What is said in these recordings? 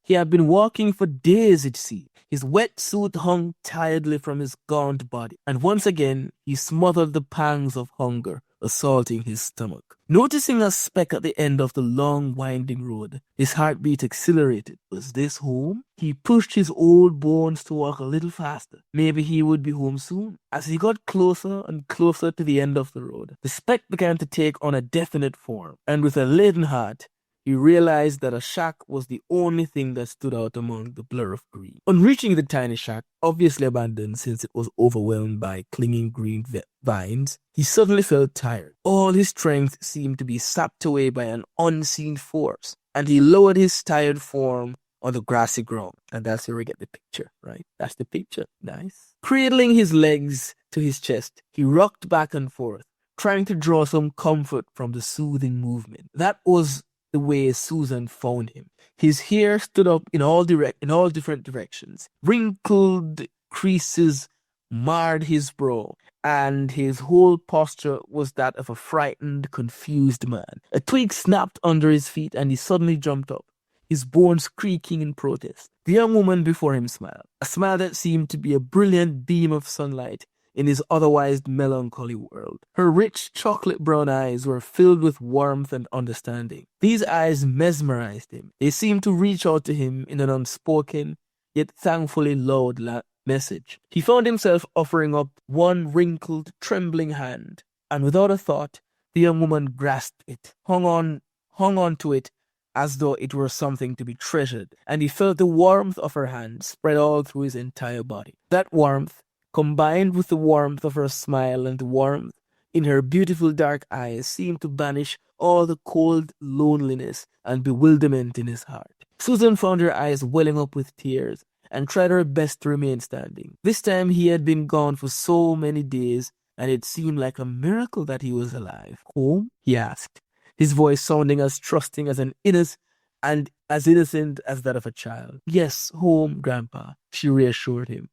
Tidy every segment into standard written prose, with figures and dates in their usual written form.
He had been walking for days, it seemed. His wetsuit hung tiredly from his gaunt body, and once again he smothered the pangs of hunger assaulting his stomach. Noticing a speck at the end of the long, winding road, his heartbeat accelerated. Was this home? He pushed his old bones to walk a little faster. Maybe he would be home soon. As he got closer and closer to the end of the road, the speck began to take on a definite form, and with a laden heart, he realized that a shack was the only thing that stood out among the blur of green. On reaching the tiny shack, obviously abandoned since it was overwhelmed by clinging green vines, he suddenly felt tired. All his strength seemed to be sapped away by an unseen force, and he lowered his tired form on the grassy ground. And that's where we get the picture, right? That's the picture. Nice. Cradling his legs to his chest, he rocked back and forth, trying to draw some comfort from the soothing movement. That was the way Susan found him. His hair stood up in all different directions. Wrinkled creases marred his brow, and his whole posture was that of a frightened, confused man. A twig snapped under his feet, and he suddenly jumped up, his bones creaking in protest. The young woman before him smiled, a smile that seemed to be a brilliant beam of sunlight in his otherwise melancholy world. Her rich chocolate brown eyes were filled with warmth and understanding. These eyes mesmerized him. They seemed to reach out to him in an unspoken, yet thankfully loud message. He found himself offering up one wrinkled, trembling hand, and without a thought, the young woman grasped it, hung on to it as though it were something to be treasured, and he felt the warmth of her hand spread all through his entire body. That warmth, combined with the warmth of her smile and the warmth in her beautiful dark eyes, seemed to banish all the cold loneliness and bewilderment in his heart. Susan found her eyes welling up with tears and tried her best to remain standing. This time he had been gone for so many days, and it seemed like a miracle that he was alive. "Home?" he asked, his voice sounding as trusting as and as innocent as that of a child. "Yes, home, Grandpa," she reassured him,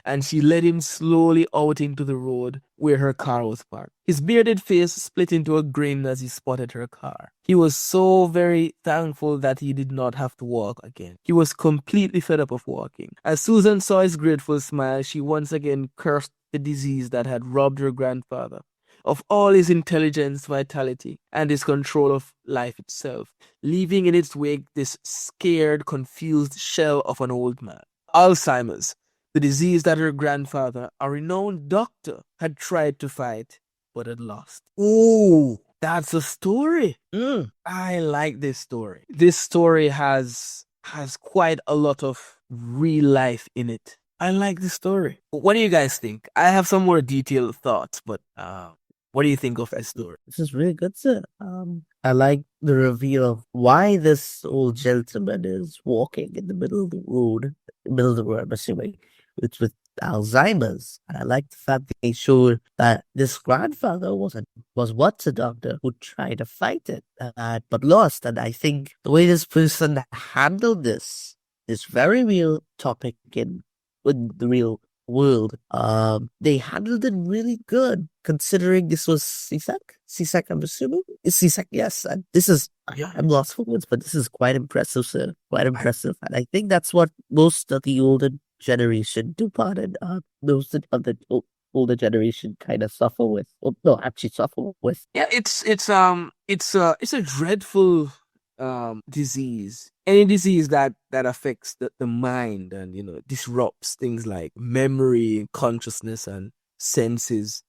and she led him slowly out into the road where her car was parked. His bearded face split into a grin as he spotted her car. He was so very thankful that he did not have to walk again. He was completely fed up of walking. As Susan saw his grateful smile, she once again cursed the disease that had robbed her grandfather of all his intelligence, vitality, and his control of life itself, leaving in its wake this scared, confused shell of an old man. Alzheimer's, the disease that her grandfather, a renowned doctor, had tried to fight, but had lost. Ooh, that's a story. I like this story. This story has quite a lot of real life in it. I like the story. What do you guys think? I have some more detailed thoughts, but what do you think of that story? This is really good, sir. I like the reveal of why this old gentleman is walking in the middle of the road, I'm assuming, with Alzheimer's. And I like the fact that they showed that this grandfather was once a doctor who tried to fight it, but lost. And I think the way this person handled this very real topic in the real world, they handled it really good, considering this was CSEC. CSEC, I'm assuming. It's CSEC, yes. And this is, I'm lost for words, but this is quite impressive, sir. Quite impressive. And I think that's what most of the older generation do, pardon, most of the older generation kind of suffer with. Well, no, actually suffer with. Yeah, it's a dreadful disease. Any disease that affects the mind and disrupts things like memory, consciousness, and senses.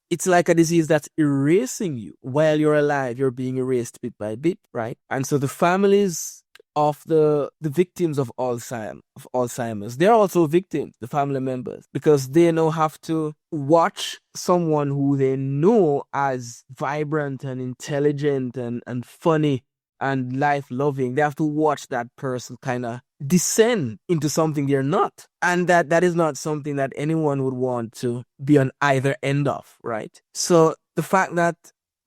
It's like a disease that's erasing you while you're alive. You're being erased bit by bit, right? And so the families of the victims of Alzheimer's, they're also victims, the family members, because they now have to watch someone who they know as vibrant and intelligent and funny and life-loving. They have to watch that person kind of descend into something they're not. And that is not something that anyone would want to be on either end of, right? So the fact that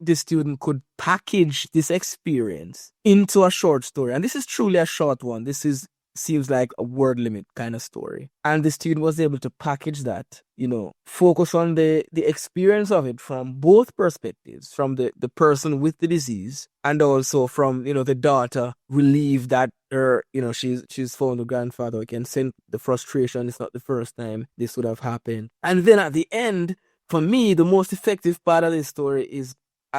the student could package this experience into a short story, and this is truly a short one. This is seems like a word limit kind of story. And the student was able to package that, focus on the experience of it from both perspectives, from the person with the disease and also from, the daughter relieved that her, she's found the grandfather again, sent the frustration. It's not the first time this would have happened. And then at the end, for me, the most effective part of this story is,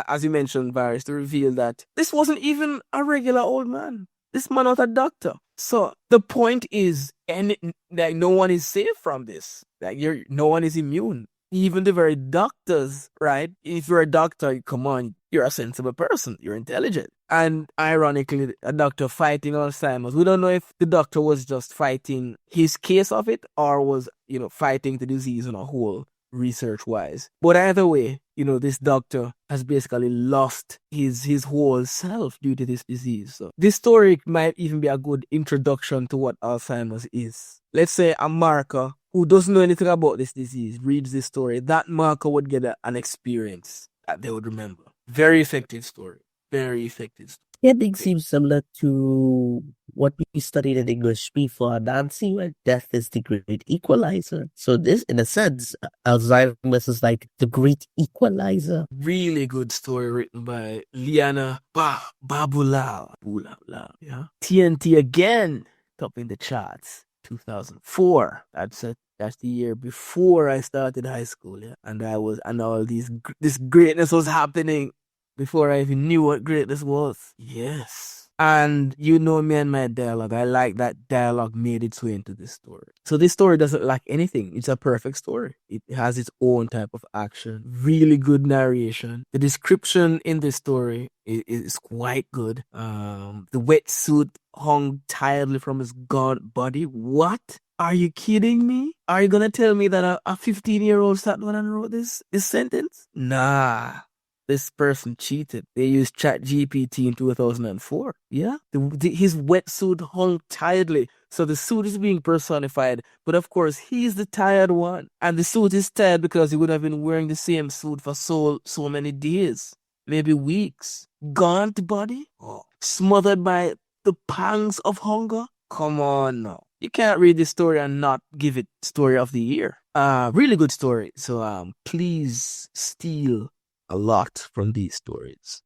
as you mentioned, Varys, to reveal that this wasn't even a regular old man. This man was a doctor. So the point is, like, no one is safe from this. Like, no one is immune. Even the very doctors, right? If you're a doctor, come on, you're a sensible person. You're intelligent. And ironically, a doctor fighting Alzheimer's. We don't know if the doctor was just fighting his case of it or was, fighting the disease on a whole, research-wise. But either way, this doctor has basically lost his whole self due to this disease. So this story might even be a good introduction to what Alzheimer's is. Let's say a marker who doesn't know anything about this disease reads this story. That marker would get an experience that they would remember. Very effective story. Very effective story. The ending seems similar to what we studied in English before, Nancy, where death is the great equalizer. So this, in a sense, Alzheimer's is like the great equalizer. Really good story written by Lianna Baboolal. Yeah. TNT again, topping the charts. 2004. That's the year before I started high school. Yeah, and all this greatness was happening before I even knew what greatness was. Yes. And me and my dialogue. I like that dialogue made its way into this story. So this story doesn't lack anything. It's a perfect story. It has its own type of action. Really good narration. The description in this story is quite good. The wetsuit hung tiredly from his gaunt body. What? Are you kidding me? Are you gonna tell me that a 15-year-old sat down and wrote this sentence? Nah. This person cheated. They used ChatGPT in 2004. Yeah? His wetsuit hung tiredly. So the suit is being personified. But of course, he's the tired one. And the suit is tired because he would have been wearing the same suit for so many days. Maybe weeks. Gaunt body? Smothered by the pangs of hunger? Come on now. You can't read this story and not give it story of the year. Really good story. So please steal a lot from these stories.